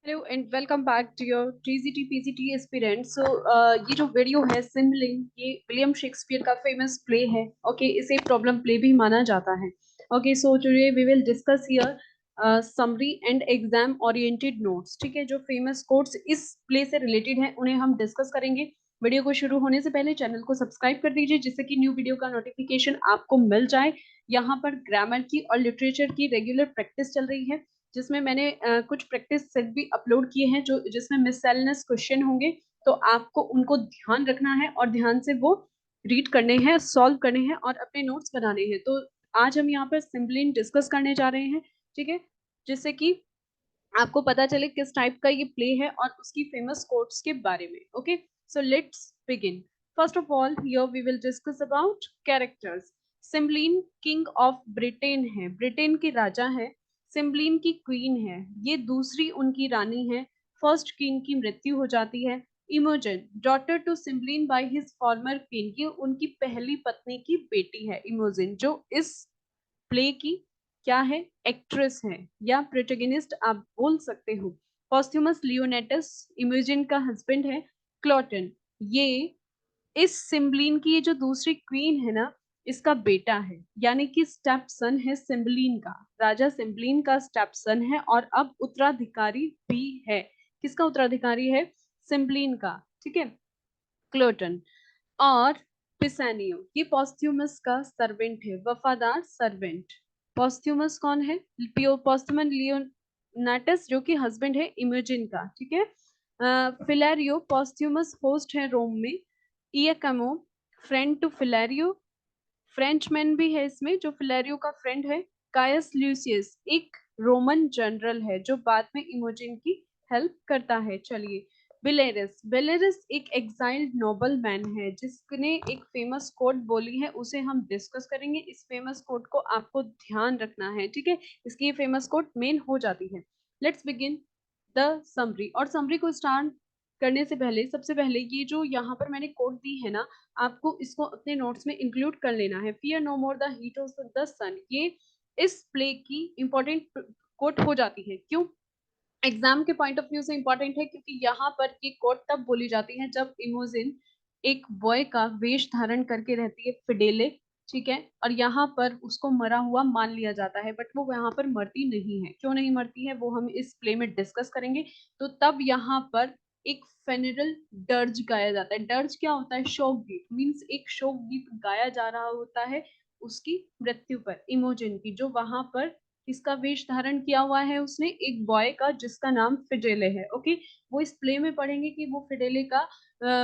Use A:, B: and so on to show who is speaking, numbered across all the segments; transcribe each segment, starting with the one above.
A: Hello and welcome back to your TGT PGT aspirant. So ये जो video है Cymbeline, ये विलियम शेक्सपियर का फेमस प्ले है। ओके, इसे प्रॉब्लम प्ले भी माना जाता है। Okay, so today we will discuss here summary and exam oriented notes. ठीक है, जो फेमस कोट्स इस प्ले से रिलेटेड हैं उन्हें हम डिस्कस करेंगे। वीडियो को शुरू होने से पहले चैनल को सब्सक्राइब कर दीजिए जिससे कि न्यू वीडियो का नोटिफिकेशन आपको मिल जाए। यहाँ पर ग्रामर की और लिटरेचर की रेगुलर प्रैक्टिस चल रही है, जिसमें मैंने कुछ प्रैक्टिस सेट भी अपलोड किए हैं जो जिसमें मिससेलेनियस क्वेश्चन होंगे। तो आपको उनको ध्यान रखना है और ध्यान से वो रीड करने हैं, सॉल्व करने हैं और अपने नोट्स बनाने हैं। तो आज हम यहाँ पर सिम्पलिन डिस्कस करने जा रहे हैं। ठीक है, जिससे कि आपको पता चले किस टाइप का ये प्ले है और उसकी फेमस कोट्स के बारे में। Okay, so let's begin. First of all here we will discuss about characters. Cymbeline king of Britain है, ब्रिटेन के राजा है। सिम्बलिन की क्वीन है, ये दूसरी उनकी रानी है। फर्स्ट किंग की मृत्यु हो जाती है। Imogen daughter to Cymbeline by his former queen, ये उनकी पहली पत्नी की बेटी है इमोजन, जो इस प्ले की क्या है, एक्ट्रेस है या प्रोटेगनिस्ट आप बोल सकते हो। पॉस्थुमस लियोनेटस इमोजन का हस्बैंड है। क्लोटन, ये इस सिम्बलिन की ये जो दूसरी क्वीन है ना, इसका बेटा है, यानी कि स्टेप सन है सिम्बलिन का। राजा सिम्बलिन का स्टेप सन है और अब उत्तराधिकारी भी है। किसका उत्तराधिकारी है? सिम्बलिन का। ठीक है, क्लोटन। और पिसानियो, ये पॉस्थ्यूमस का सर्वेंट है, वफादार सर्वेंट। पॉस्थ्यूमस कौन है? पॉस्थुमस लियोनाटस, जो कि हस्बैंड है इमोजिन का। ठीक है, फिलेरियो पॉस्थ्यूमस होस्ट है रोम में। इयाकमो फ्रेंड टू फिलेरियो, फ्रेंचमैन भी है इसमें जो फिलेरियो का फ्रेंड है। कायस ल्यूसियस एक रोमन जनरल है जो बाद में इमोजिन की हेल्प करता है। चलिए, बेलेरस, बेलेरस एक एग्जाइल्ड नोबल मैन है जिसने एक फेमस कोट बोली है, उसे हम डिस्कस करेंगे। इस फेमस कोट को आपको ध्यान रखना है। ठीक है, इसकी ये फेमस कोट मेन हो जाती है। Let's begin the summary. और समरी को स्टार्ट करने से पहले सबसे पहले ये जो यहाँ पर मैंने कोट दी है ना, आपको इसको अपने नोट्स में इंक्लूड कर लेना है। Fear no more the heat of the sun, ये इस प्ले की इंपॉर्टेंट कोट हो जाती है। क्यों? एग्जाम के पॉइंट ऑफ व्यू से इंपॉर्टेंट है क्योंकि यहाँ पर ये कोट तब बोली जाती है जब इमोजिन एक बॉय का वेश धारण करके रहती है, फिडेले। ठीक है, और यहाँ पर उसको मरा हुआ मान लिया जाता है, बट वो यहाँ पर मरती नहीं है। क्यों नहीं मरती है वो हम इस प्ले में डिस्कस करेंगे। तो तब यहाँ पर एक फेनरल डर्ज गाया जाता है। डर्ज क्या होता है? शोक गीत, मीन्स एक शोक गीत गाया जा रहा होता है उसकी मृत्यु पर, इमोजिन की, जो वहां पर किसका वेश धारण किया हुआ है उसने? एक बॉय का जिसका नाम फिडेले है। ओके, वो इस प्ले में पढ़ेंगे कि वो फिडेले का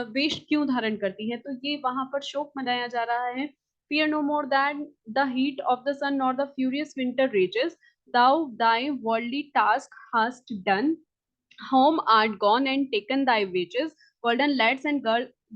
A: वेश क्यों धारण करती है। तो ये वहां पर शोक मनाया जा रहा है। Fear no more than the heat of the sun nor the furious winter rages. Thou thy worldly task hast done. Home art gone and taken thy wages. Golden lads and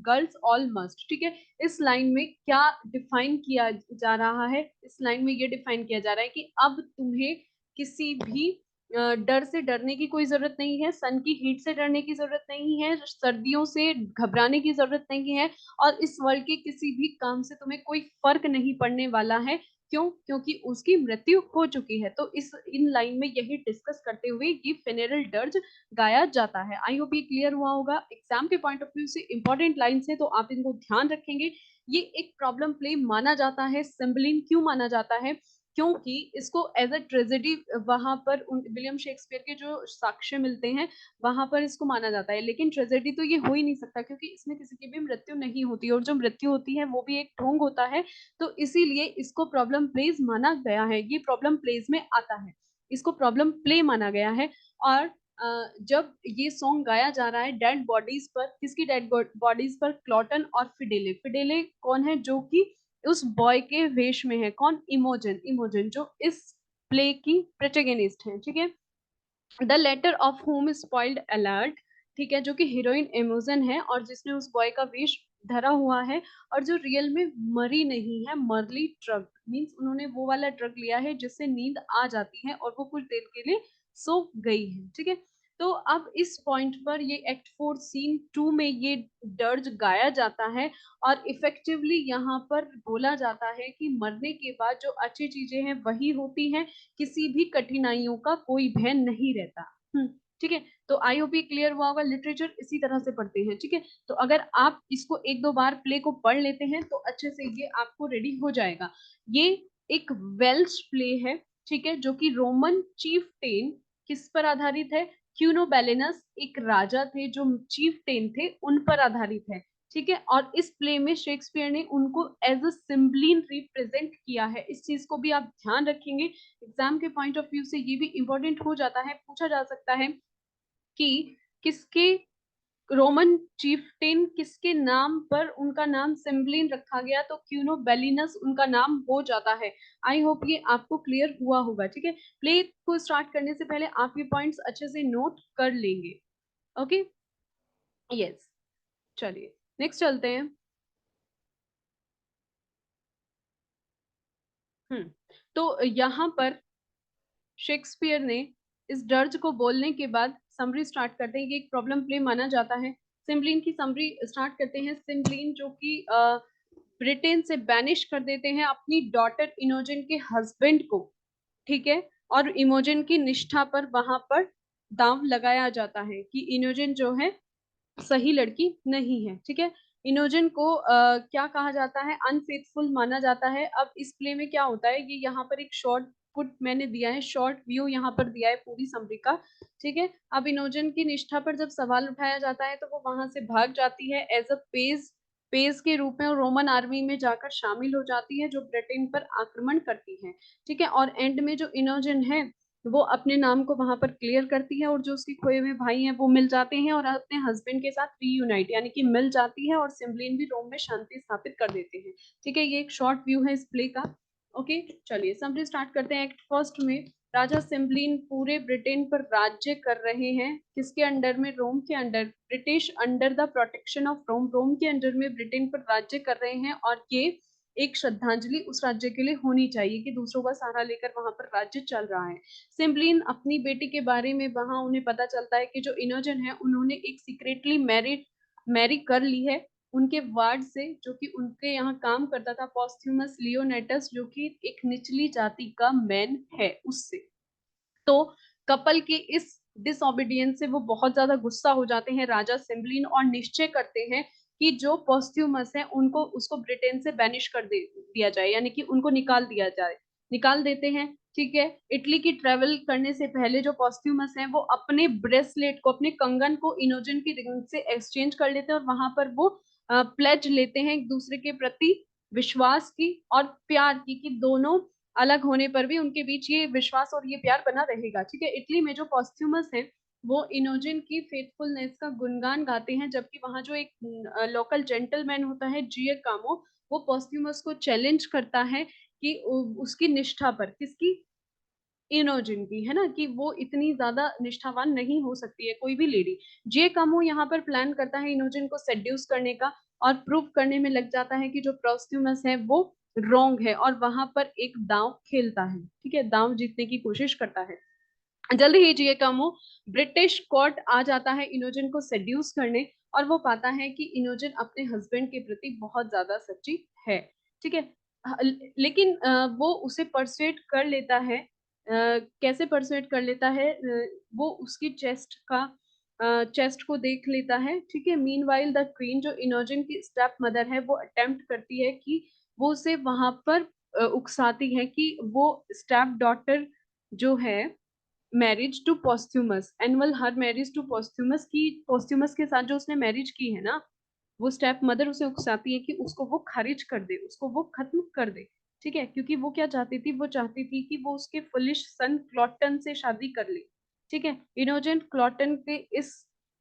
A: girls all must. ठीक है, इस line में क्या define किया जा रहा है? इस लाइन में ये डिफाइन किया जा रहा है कि अब तुम्हें किसी भी डर से डरने की कोई जरूरत नहीं है, सन की हीट से डरने की जरूरत नहीं है, सर्दियों से घबराने की जरूरत नहीं है, और इस वर्ल्ड के किसी भी काम से तुम्हें कोई फर्क नहीं पड़ने वाला है। क्यों? क्योंकि उसकी मृत्यु हो चुकी है। तो इस इन लाइन में यही डिस्कस करते हुए ये फेनेरल डर्ज गाया जाता है। आई होप ये क्लियर हुआ होगा। एग्जाम के पॉइंट ऑफ व्यू से इंपॉर्टेंट लाइंस है, तो आप इनको ध्यान रखेंगे। ये एक प्रॉब्लम प्ले माना जाता है। सिम्बलिन क्यों माना जाता है? क्योंकि इसको एज अ ट्रेजेडी वहां पर विलियम शेक्सपियर के जो साक्ष्य मिलते हैं वहां पर इसको माना जाता है, लेकिन ट्रेजेडी तो ये हो ही नहीं सकता क्योंकि इसमें किसी की भी मृत्यु नहीं होती, और जो मृत्यु होती है वो भी एक ढोंग होता है। तो इसीलिए इसको प्रॉब्लम प्लेज माना गया है, ये प्रॉब्लम प्लेज में आता है, इसको प्रॉब्लम प्ले माना गया है। और जब ये सॉन्ग गाया जा रहा है डेड बॉडीज पर, किसकी डेड बॉडीज पर? क्लॉटन और फिडेले। फिडेले कौन है? जो कि उस बॉय के वेश में है। कौन? इमोजन, इमोजन जो इस प्ले की प्रोटैगनिस्ट है। ठीक है, the letter of home spoiled alert, ठीक है, जो कि हीरोइन इमोजन है और जिसने उस बॉय का वेश धरा हुआ है, और जो रियल में मरी नहीं है, मरली ड्रग, मीन्स उन्होंने वो वाला ड्रग लिया है जिससे नींद आ जाती है और वो कुछ देर के लिए सो गई है। ठीक है, तो अब इस पॉइंट पर ये एक्ट 4 सीन 2 में ये डर्ज गाया जाता है और इफेक्टिवली यहाँ पर बोला जाता है कि मरने के बाद जो अच्छी चीजें हैं वही होती हैं, किसी भी कठिनाइयों का कोई भय नहीं रहता। ठीक है। तो आई होप ये क्लियर हुआ होगा, लिटरेचर इसी तरह से पढ़ते हैं। ठीक है, तो अगर आप इसको एक दो बार प्ले को पढ़ लेते हैं तो अच्छे से ये आपको रेडी हो जाएगा। ये एक वेल्श प्ले है, ठीक है, जो कि रोमन चीफटेन किस पर आधारित है, क्यूनोबेलिनस एक राजा थे जो चीफटेन थे, उन पर आधारित है। ठीक है, और इस प्ले में शेक्सपियर ने उनको एज अ सिम्बलिन रिप्रेजेंट किया है। इस चीज को भी आप ध्यान रखेंगे, एग्जाम के पॉइंट ऑफ व्यू से ये भी इंपॉर्टेंट हो जाता है, पूछा जा सकता है कि किसके रोमन चीफटेन किसके नाम पर उनका नाम सिम्बलिन रखा गया, तो क्यूनोबेलिनस उनका नाम हो जाता है। आई होप ये आपको क्लियर हुआ होगा। ठीक है, प्ले को स्टार्ट करने से पहले आप ये पॉइंट्स अच्छे से नोट कर लेंगे। ओके, यस, चलिए नेक्स्ट चलते हैं। तो यहाँ पर शेक्सपियर ने इस डर्ज को बोलने के बाद समरी स्टार्ट करते हैं। ये एक प्रॉब्लम प्ले माना जाता है। सिम्बलिन की समरी स्टार्ट करते हैं। सिम्बलिन जो कि ब्रिटेन से बैनिश कर देते हैं अपनी डॉटर इनोजन के हस्बैंड को। ठीक है, और इमोजन की निष्ठा पर वहां पर दांव लगाया जाता है कि इनोजन जो है सही लड़की नहीं है। ठीक है, इनोजन को क्या कहा जाता है, अनफेथफुल माना जाता है। अब इस प्ले में क्या होता है, ये यहाँ पर एक शॉर्ट पुट मैंने दिया है, शॉर्ट व्यू यहाँ पर दिया है पूरी समरी का। ठीक है, अब इनोजन की निष्ठा पर जब सवाल उठाया जाता है तो वो वहां से भाग जाती है एज अ पेज, पेज के रूप में, और रोमन आर्मी में जाकर शामिल हो जाती है जो ब्रिटेन पर आक्रमण करती है। ठीक है, और एंड में जो इनोजन है वो अपने नाम को वहां पर क्लियर करती है, और जो उसके खोए हुए भाई हैं वो मिल जाते हैं और अपने हस्बैंड के साथ रीयूनाइट यानी कि मिल जाती है, और सिम्बलिन भी रोम में शांति स्थापित कर देते हैं। ठीक है, ये एक शॉर्ट व्यू है इस प्ले का। ओके, चलिए समरी स्टार्ट करते हैं। एक्ट फर्स्ट में राजा सिम्बलिन पूरे ब्रिटेन पर राज्य कर रहे हैं, किसके अंडर में, रोम के under, British under the protection of Rome, Rome के अंडर में ब्रिटेन पर राज्य कर रहे हैं। और ये एक श्रद्धांजलि उस राज्य के लिए होनी चाहिए कि दूसरों का सहारा लेकर वहां पर राज्य चल रहा है। सिम्बलिन अपनी बेटी के बारे में वहां उन्हें पता चलता है कि जो इनोजन है उन्होंने एक सीक्रेटली मैरी कर ली है उनके वार्ड से, जो कि उनके यहाँ काम करता था, पॉस्थ्यूमस लियोनेटस, जो कि एक निचली जाति का मैन है, उससे। तो कपल की इस डिसओबीडियंस से वो बहुत ज्यादा गुस्सा हो जाते हैं राजा सिम्बलिन, और निश्चय करते हैं कि जो पॉस्थ्यूमस है उनको उसको ब्रिटेन से बैनिश कर दिया जाए, यानी कि उनको निकाल दिया जाए, निकाल देते हैं। ठीक है, इटली की ट्रेवल करने से पहले जो पॉस्थ्यूमस है वो अपने ब्रेसलेट को, अपने कंगन को इनोजन की रिंग से एक्सचेंज कर लेते हैं, और वहां पर वो प्लेज लेते हैं एक दूसरे के प्रति विश्वास की और प्यार की, कि दोनों अलग होने पर भी उनके बीच ये विश्वास और ये प्यार बना रहेगा। ठीक है, इटली में जो पॉस्थ्यूमस है वो इनोजन की फेथफुलनेस का गुणगान गाते हैं, जबकि वहां जो एक लोकल जेंटलमैन होता है जियोकामो, वो पॉस्थ्यूमस को चैलेंज करता है कि उसकी निष्ठा पर, किसकी, इनोजन की, है ना, कि वो इतनी ज्यादा निष्ठावान नहीं हो सकती है कोई भी लेडी। जे कामो यहाँ पर प्लान करता है इनोजन को सेड्यूस करने का, और प्रूव करने में लग जाता है कि जो प्रोस्ट्यूमस है वो रॉन्ग है, और वहां पर एक दांव खेलता है। ठीक है, दांव जीतने की कोशिश करता है। जल्दी ही जे कामो ब्रिटिश कोर्ट आ जाता है इनोजन को सेड्यूस करने, और वो पाता है कि इनोजन अपने हस्बैंड के प्रति बहुत ज्यादा सच्ची है। ठीक है, लेकिन वो उसे परसुएट कर लेता है। कैसे परसुएट कर लेता है, वो उसकी चेस्ट को देख लेता है। ठीक है, मीनवाइल द क्वीन, जो इनोजन की स्टेप मदर है, वो अटेम्प्ट करती है कि वो उसे वहां पर उकसाती है कि वो स्टेप डॉटर जो है marriage to Posthumus, annuls her marriage to Posthumus की, पॉस्थ्यूमस के साथ जो उसने मैरिज की है ना, वो स्टेप मदर उसे उकसाती है कि उसको वो खारिज कर दे, उसको वो खत्म कर दे। ठीक है, क्योंकि वो क्या चाहती थी, वो चाहती थी कि वो उसके फुलिश सन क्लॉटन से शादी कर ले। ठीक है, इनोजेंट क्लॉटन के इस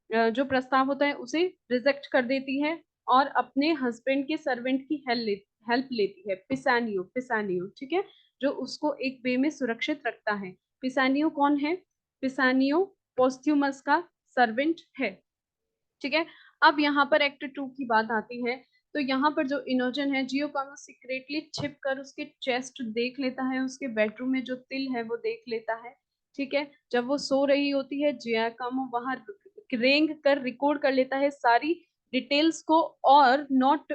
A: जो प्रस्ताव होता है उसे रिजेक्ट कर देती है, और अपने हस्बैंड के सर्वेंट की हेल्प लेती है, पिसानियो, पिसानियो, ठीक है, जो उसको एक वे में सुरक्षित रखता है। पिसानियो कौन है, पिसानियो पोस्थ्यूमस का सर्वेंट है। ठीक है, अब यहाँ पर एक्ट 2 की बात आती है। तो यहाँ पर जो इनोजन है, जियोकामो सीक्रेटली छिप कर उसके चेस्ट देख लेता है, उसके बेडरूम में जो तिल है वो देख लेता है। ठीक है, जब वो सो रही होती है जियोकामो वहां रेंग कर रिकॉर्ड कर लेता है सारी डिटेल्स को, और नोट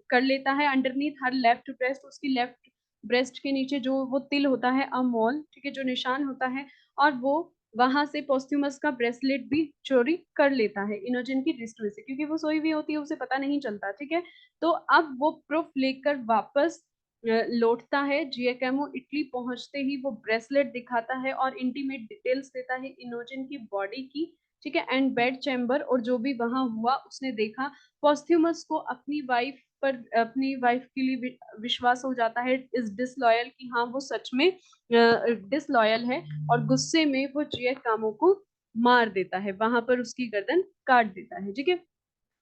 A: कर लेता है अंडरनीथ हर लेफ्ट ब्रेस्ट, उसकी लेफ्ट ब्रेस्ट के नीचे जो वो तिल होता है, अमोल, ठीक है, जो निशान होता है, और वो वहां से पोस्ट्यूमस का ब्रेसलेट भी चोरी कर लेता है इनोजन की रिस्ट में से, क्योंकि वो सोई हुई होती है, उसे पता नहीं चलता। ठीक है, तो अब वो प्रूफ लेकर वापस लौटता है। जियाकामो इटली पहुंचते ही वो ब्रेसलेट दिखाता है और इंटीमेट डिटेल्स देता है इनोजन की बॉडी की। ठीक है, एंड बेड चैम्बर और जो भी वहां हुआ उसने देखा। पोस्ट्यूमस को अपनी वाइफ के लिए विश्वास हो जाता है, इज डिसलॉयल, कि हाँ वो सच में डिसलॉयल है, और गुस्से में वो जियाकामो को मार देता है, वहां पर उसकी गर्दन काट देता है। ठीक है,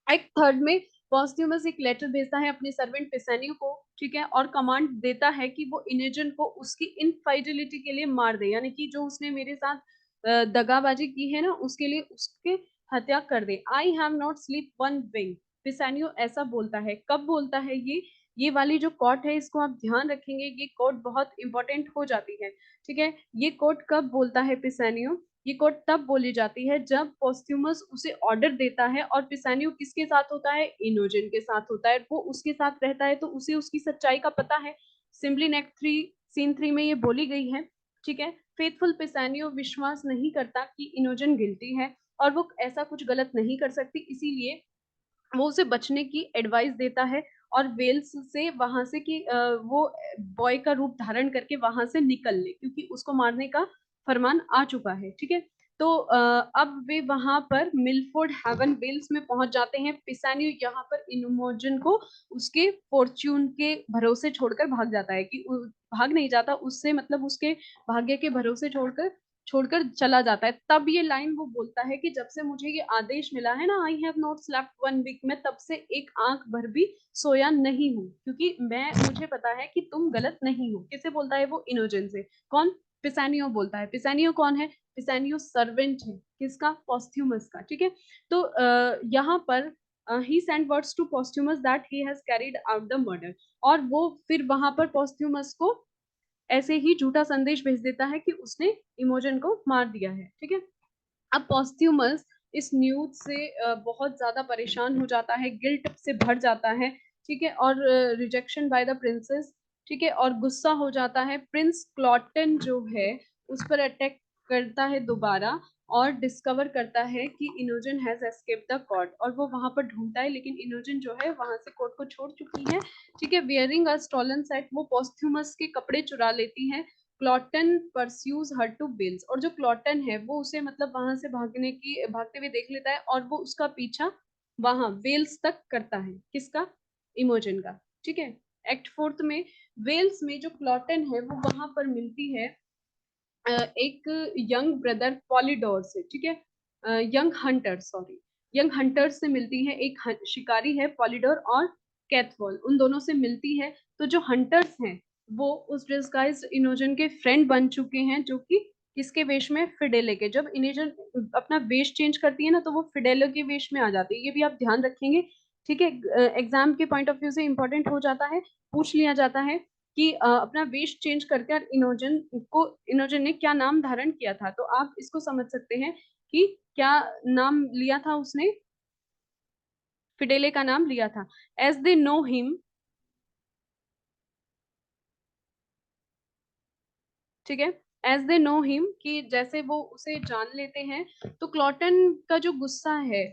A: एक्ट थर्ड में पॉस्ट्यूमस एक लेटर भेजता है अपने सर्वेंट पिसानियो को। ठीक है, और कमांड देता है कि वो इनेजन को उसकी इनफाइडिलिटी के लिए मार दे, यानी कि जो उसने मेरे साथ दगाबाजी की है ना, उसके लिए उसके हत्या कर दे। I have not sleep one wing, Pisanio ऐसा बोलता है। कब बोलता है ये वाली जो कोट है इसको आप ध्यान रखेंगे, ये कोट बहुत इंपॉर्टेंट हो जाती है। ठीक है, ये कोट कब बोलता है पिसानियो? ये कोट तब बोली जाती है जब पोस्ट्यूमस उसे ऑर्डर देता है, और पिसानियो किसके साथ होता है? इनोजन के साथ होता है। वो उसके साथ रहता है तो उसे उसकी सच्चाई का पता है। सिंपली एक्ट 3 सीन 3 में ये बोली गई है। ठीक है, फेथफुल पिसानियो विश्वास नहीं करता कि इनोजन गिल्टी है और वो ऐसा कुछ गलत नहीं कर सकती, इसीलिए वो उसे बचने की एडवाइस देता है और वेल्स से वहां से कि वो बॉय का रूप धारण करके वहां से निकल ले, क्योंकि उसको मारने का फरमान आ चुका है। ठीक है, तो अब वे वहां पर मिलफोर्ड हेवन वेल्स में पहुंच जाते हैं। पिसानियो यहाँ पर इनोमोजन को उसके फॉर्च्यून के भरोसे छोड़कर भाग जाता है, कि भाग नहीं जाता उससे, मतलब उसके भाग्य के भरोसे छोड़कर चला जाता है। तब ये लाइन वो बोलता है कि जब से मुझे ये आदेश मिला है ना, I have not slept one week, मैं तब से एक आंख भर भी सोया नहीं हूँ, क्योंकि मुझे पता है कि तुम गलत नहीं हो। किसे बोलता है वो? इनोजन से। कौन? पिसानियो बोलता है। पिसानियो कौन है? पिसानियो सर्वेंट है किसका? पोस्ट्यूमस का। ठीक है, तो यहाँ पर he sent words to Posthumus that he has carried out the murder, और वो फिर वहां पर पोस्ट्यूमस को ऐसे ही झूठा संदेश भेज देता है कि उसने इमोजन को मार दिया है। ठीक है, अब पॉस्ट्यूमस इस न्यूज से बहुत ज्यादा परेशान हो जाता है, गिल्ट से भर जाता है। ठीक है, और रिजेक्शन बाय द प्रिंसेस। ठीक है, और गुस्सा हो जाता है। प्रिंस क्लॉटन जो है उस पर अटैक करता है दोबारा, और डिस्कवर करता है कि इनोजन हैज एस्केप द कोर्ट, और वो वहां पर ढूंढता है, लेकिन इनोजन जो है वहां से कोर्ट को छोड़ चुकी है। ठीक है, वियरिंग अ स्टॉलन सेट, वो पॉस्ट्यूमस के कपड़े चुरा लेती है। क्लॉटन परस्यूज हर टू बिल्स, और जो क्लॉटन है वो उसे मतलब वहां से भागते हुए देख लेता है, और वो उसका पीछा वहां वेल्स तक करता है। किसका? इमोजन का। ठीक है, एक्ट फोर्थ में वेल्स में जो क्लॉटन है वो वहां पर मिलती है एक यंग ब्रदर पॉलीडोर से। ठीक है, young Hunter, sorry, young Hunter से मिलती है। एक शिकारी है पॉलीडोर, और कैथवॉल, उन दोनों से मिलती है। तो जो हंटर्स हैं वो उस डिस्गाइज्ड इनोजन के फ्रेंड बन चुके हैं, जो कि किसके वेश में? फिडेले के। जब इनोजन अपना वेश चेंज करती है ना, तो वो फिडेलो के वेश में आ जाती है, ये भी आप ध्यान रखेंगे। ठीक है, एग्जाम के पॉइंट ऑफ व्यू से इंपॉर्टेंट हो जाता है, पूछ लिया जाता है कि अपना वेश चेंज करके इनोजन ने क्या नाम धारण किया था। तो आप इसको समझ सकते हैं कि क्या नाम लिया था उसने? फिडेले का नाम लिया था। एज दे नो हिम, ठीक है, एज दे नो हिम, कि जैसे वो उसे जान लेते हैं, तो क्लॉटन का जो गुस्सा है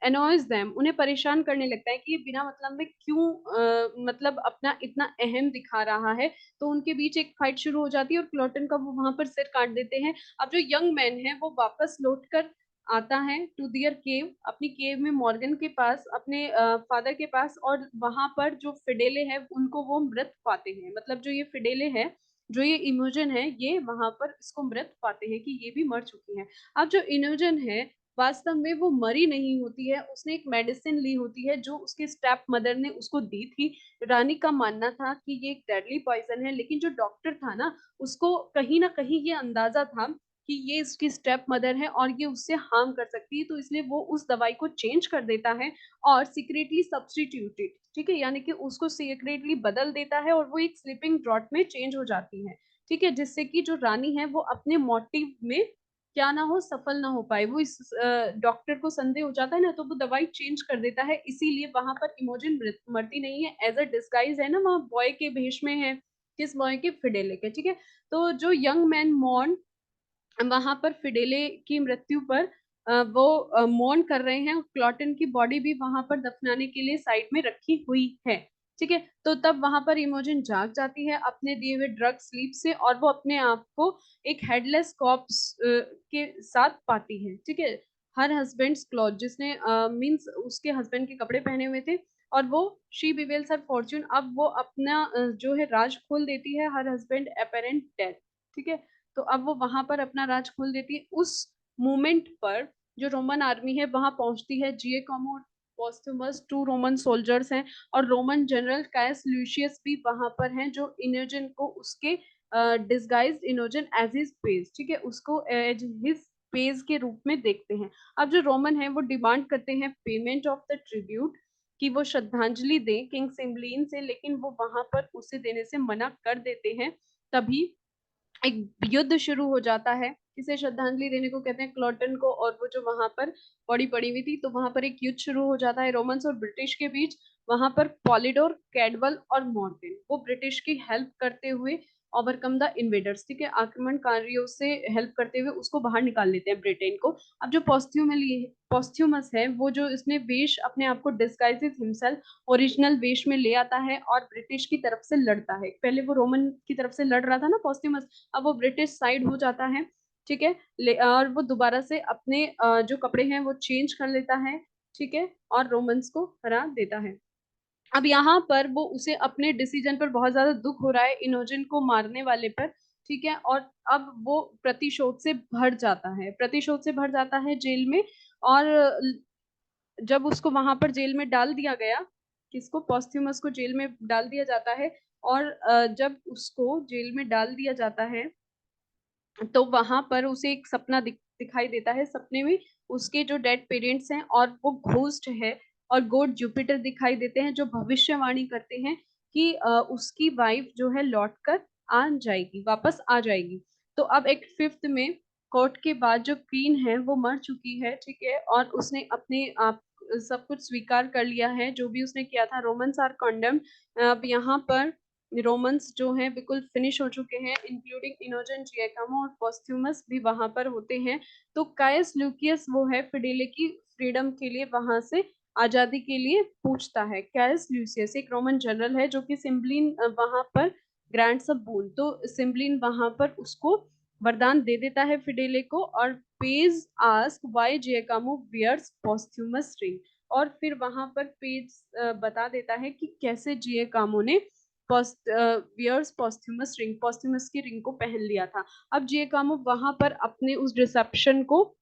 A: एनॉयज देम, उन्हें परेशान करने लगता है कि ये बिना मतलब में क्यों मतलब अपना इतना अहम दिखा रहा है। तो उनके बीच एक फाइट शुरू हो जाती है, और क्लॉटन का वो वहां पर सिर काट देते हैं। अब जो यंग मैन है वो वापस लौट कर आता है टू दियर केव, अपनी केव में मॉर्गन के पास, अपने फादर के पास, और वहां पर जो फिडेले है उनको वो मृत पाते हैं। मतलब जो ये फिडेले है, जो ये इमोजन है, ये वहां पर इसको मृत पाते हैं कि ये भी मर चुकी है। अब जो इमोजन है वास्तव में वो मरी नहीं होती है, उसने एक मेडिसिन ली होती है जो उसके स्टेप मदर ने उसको दी थी। रानी का मानना था कि ये एक डेडली पॉइजन है, लेकिन जो डॉक्टर था ना, उसको कहीं ना कहीं ये अंदाजा था कि ये इसकी स्टेप मदर है और ये उससे हार्म कर सकती है, तो इसलिए वो उस दवाई को चेंज कर देता है और सीक्रेटली सब्सटीट्यूटेड, ठीक है, यानी कि उसको सीक्रेटली बदल देता है, और वो एक स्लीपिंग ड्रॉट में चेंज हो जाती है। ठीक है, जिससे कि जो रानी है वो अपने मोटिव में क्या ना हो, सफल ना हो पाए। वो इस डॉक्टर को संदेह हो जाता है ना, तो वो दवाई चेंज कर देता है, इसीलिए वहां पर इमोजन मरती नहीं है। एज अ डिस्गाइज है ना, वहां बॉय के भेष में है। किस बॉय के? फिडेले के। ठीक है, तो जो यंग मैन मॉर्न वहां पर फिडेले की मृत्यु पर वो मौन कर रहे हैं। क्लॉटन की बॉडी भी वहां पर दफनाने के लिए साइड में रखी हुई है। ठीक है, तो तब वहां पर इमोजन जाग जाती है अपने दिए हुए ड्रग स्लीप से, और वो अपने आप को एक हेडलेस कॉप्स के साथ पाती है। ठीक है, हर हस्बैंड्स क्लॉथ, जिसने मींस उसके हस्बैंड के कपड़े पहने हुए थे, और वो शी बिवेल्स हर फॉर्च्यून, अब वो अपना जो है राज खोल देती है, हर हस्बैंड अपेरेंट डेथ। ठीक है, तो अब वो वहां पर अपना राज खोल देती है। उस मोमेंट पर जो रोमन आर्मी है वहां पहुंचती है। जिए कॉमो पॉस्थुमस 2 रोमन सोल्जर्स हैं, और रोमन जनरल कायस ल्यूशियस भी वहां पर हैं, जो इनोजन को उसके डिस्गाइज्ड इनोजन एज हिज पेज, ठीक है, उसको एज हिज पेज के रूप में देखते हैं। अब जो रोमन है वो डिमांड करते हैं पेमेंट ऑफ द ट्रिब्यूट, कि वो श्रद्धांजलि दें किंग सिम्बलिन से, लेकिन वो वहां पर उसे देने से मना कर देते हैं। तभी एक युद्ध शुरू हो जाता है। किसे श्रद्धांजलि देने को कहते हैं? क्लॉटन को, और वो जो वहां पर बॉडी पड़ी हुई थी। तो वहां पर एक युद्ध शुरू हो जाता है रोमन्स और ब्रिटिश के बीच। वहां पर पॉलिडोर, कैडवल और मॉर्गन वो ब्रिटिश की हेल्प करते हुए ओवरकम द इन्वेडर्स, ठीक है, आक्रमणकारियों से हेल्प करते हुए उसको बाहर निकाल लेते हैं ब्रिटेन को। अब जो पॉस्थ्यूमस है, वो जो इसने वेश अपने आप को डिस्गाइजेस हिमसेल्फ, ओरिजिनल वेश में ले आता है और ब्रिटिश की तरफ से लड़ता है। पहले वो रोमन की तरफ से लड़ रहा था ना पॉस्थ्यूमस, अब वो ब्रिटिश साइड हो जाता है। ठीक है, और वो दोबारा से अपने जो कपड़े हैं वो चेंज कर लेता है। ठीक है, और रोमन्स को हरा देता है। अब यहाँ पर वो उसे अपने डिसीजन पर बहुत ज्यादा दुख हो रहा है, इनोजन को मारने वाले पर। ठीक है, और अब वो प्रतिशोध से भर जाता है, प्रतिशोध से भर जाता है जेल में। और जब उसको वहां पर जेल में डाल दिया गया, किसको? पॉस्थ्यूमस को जेल में डाल दिया जाता है। और जब उसको जेल में डाल दिया जाता है, तो वहां पर उसे एक सपना दिखाई देता है। सपने में उसके जो डेड पेरेंट्स हैं और वो घोस्ट है, और गॉड जुपिटर दिखाई देते हैं, जो भविष्यवाणी करते हैं कि उसकी वाइफ जो है लौट कर आ जाएगी, वापस आ जाएगी। तो अब एक फिफ्थ में कोर्ट के बाद जो क्वीन है वो मर चुकी है। ठीक है, और उसने अपने आप सब कुछ स्वीकार कर लिया है, जो भी उसने किया था। Romans are condemned. अब यहाँ पर रोमन्स जो हैं बिल्कुल फिनिश हो चुके हैं, इंक्लूडिंग इनोजन, जियाकामो और पॉस्थ्यूमस भी वहां पर होते हैं। तो कायस ल्यूकियस वो है फिडेले की फ्रीडम के लिए वहां से आजादी के लिए पूछता है। कायस ल्यूसियस एक रोमन जनरल है, जो कि सिम्बलिन वहां पर ग्रांट्स अ बून, तो सिम्बलिन वहां पर उसको वरदान दे देता है फिडेले को। और page ask why Giacomo wears Posthumus ring, और फिर वहां पर पेज बता देता है कि कैसे जियाकामो ने वियर्स पॉस्थ्यूमस रिंग, पॉस्थ्यूमस की रिंग को पहन लिया था। अब जियाकामो वहां पर अपने उस डिसेप्शन को,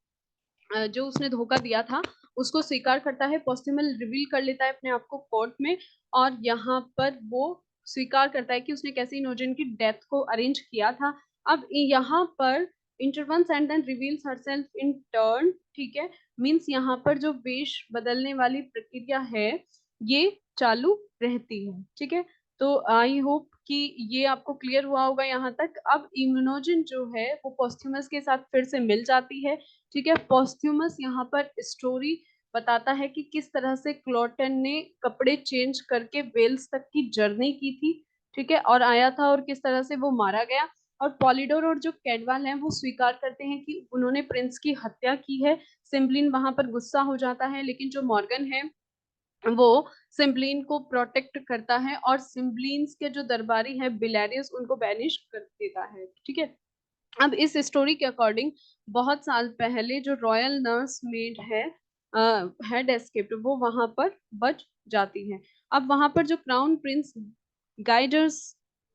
A: जो उसने धोखा दिया था, उसको स्वीकार करता है। पॉस्ट्यूमल रिवील कर लेता है अपने आप को कोर्ट में, और यहाँ पर वो स्वीकार करता है कि उसने कैसे इनोजन की डेथ को अरेंज किया था। अब यहाँ पर intervenes and then reveals herself in turn. ठीक है, मींस यहाँ पर जो वेश बदलने वाली प्रक्रिया है ये चालू रहती है। ठीक है, तो आई होप कि ये आपको क्लियर हुआ होगा यहाँ तक। अब इम्यूनोजन जो है वो पॉस्ट्यूमस के साथ फिर से मिल जाती है। ठीक है, पॉस्ट्यूमस यहाँ पर स्टोरी बताता है कि किस तरह से क्लॉटन ने कपड़े चेंज करके वेल्स तक की जर्नी की थी। ठीक है, और आया था, और किस तरह से वो मारा गया। और पॉलिडोर और जो कैडवाल हैं वो स्वीकार करते हैं कि उन्होंने प्रिंस की हत्या की है। सिम्बलिन वहां पर गुस्सा हो जाता है, लेकिन जो मॉर्गन है वो सिम्बलिन को प्रोटेक्ट करता है, और सिम्बलिन के जो दरबारी है बिलेरियस उनको बैनिश कर देता है। ठीक है, अब इस स्टोरी के अकॉर्डिंग बहुत साल पहले जो रॉयल नर्स मेड है, हेड एस्केप्ड, वो वहां पर बच जाती है। अब वहां पर जो crown prince Guiderius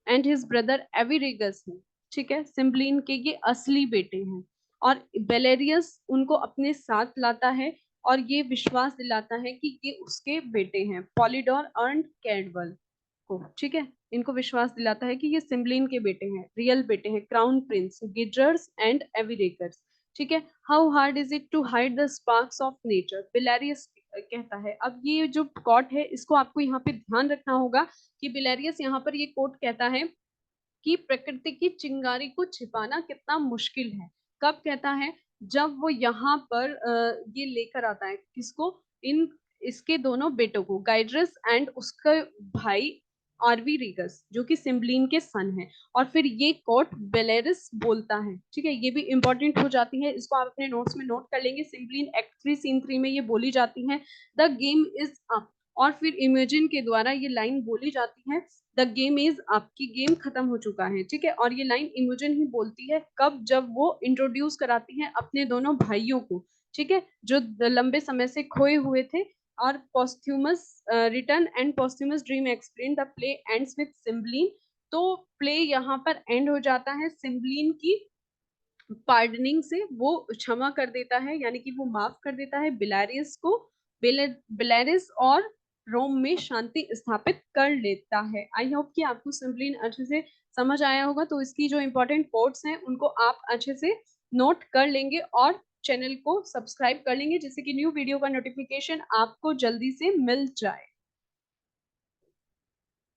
A: and his brother Arviragus है, ठीक है, सिम्बलिन के ये असली बेटे हैं। और बेलेरियस उनको अपने साथ लाता है, और ये विश्वास दिलाता है कि ये उसके बेटे हैं, पॉलिडोर अर्न कैडवल को। ठीक है, इनको विश्वास दिलाता है कि ये सिम्बलिन के बेटे हैं, रियल बेटे हैं, crown prince Guiderius and Arviragus. ठीक है, how hard is it to hide the sparks of nature, Belarius कहता है। अब ये जो कोट है इसको आपको यहाँ पे ध्यान रखना होगा कि बिलेरियस यहाँ पर ये कोट कहता है कि प्रकृति की चिंगारी को छिपाना कितना मुश्किल है। कब कहता है? जब वो यहाँ पर ये लेकर आता है, किसको? इन इसके दोनों बेटों को, गाइड्रस एंड उसका भाई आरवी रेगस जो कि सिम्बलिन के सन है, और फिर ये कोट बेलेरिस बोलता है। ठीक है, ये भी इंपॉर्टेंट हो जाती है, इसको आप अपने नोट्स में नोट कर लेंगे। सिम्बलिन एक्ट 3 सीन 3 में ये बोली जाती है, द गेम इज अप। और फिर इमेजिन के द्वारा ये लाइन बोली जाती है, द गेम इज अप, की गेम खत्म हो चुका है। ठीक है, और ये लाइन इमोजन ही बोलती है कब, जब वो इंट्रोड्यूस कराती है अपने दोनों भाइयों को, ठीक है, जो लंबे समय से खोए हुए थे। और posthumous return and posthumous dream explain the play ends with Cymbeline। तो प्ले यहाँ पर एंड हो जाता है सिम्बलिन की पार्डनिंग से, वो क्षमा कर देता है, यानी कि वो माफ कर देता है बिलारियस को, बिलारियस, और रोम में शांति स्थापित कर लेता है। आई होप कि आपको सिम्बलिन अच्छे से समझ आया होगा। तो इसकी जो इंपॉर्टेंट कोट्स हैं उनको आप अच्छे से नोट कर लेंगे और चैनल को सब्सक्राइब कर लेंगे, जिससे कि न्यू वीडियो का नोटिफिकेशन आपको जल्दी से मिल जाए।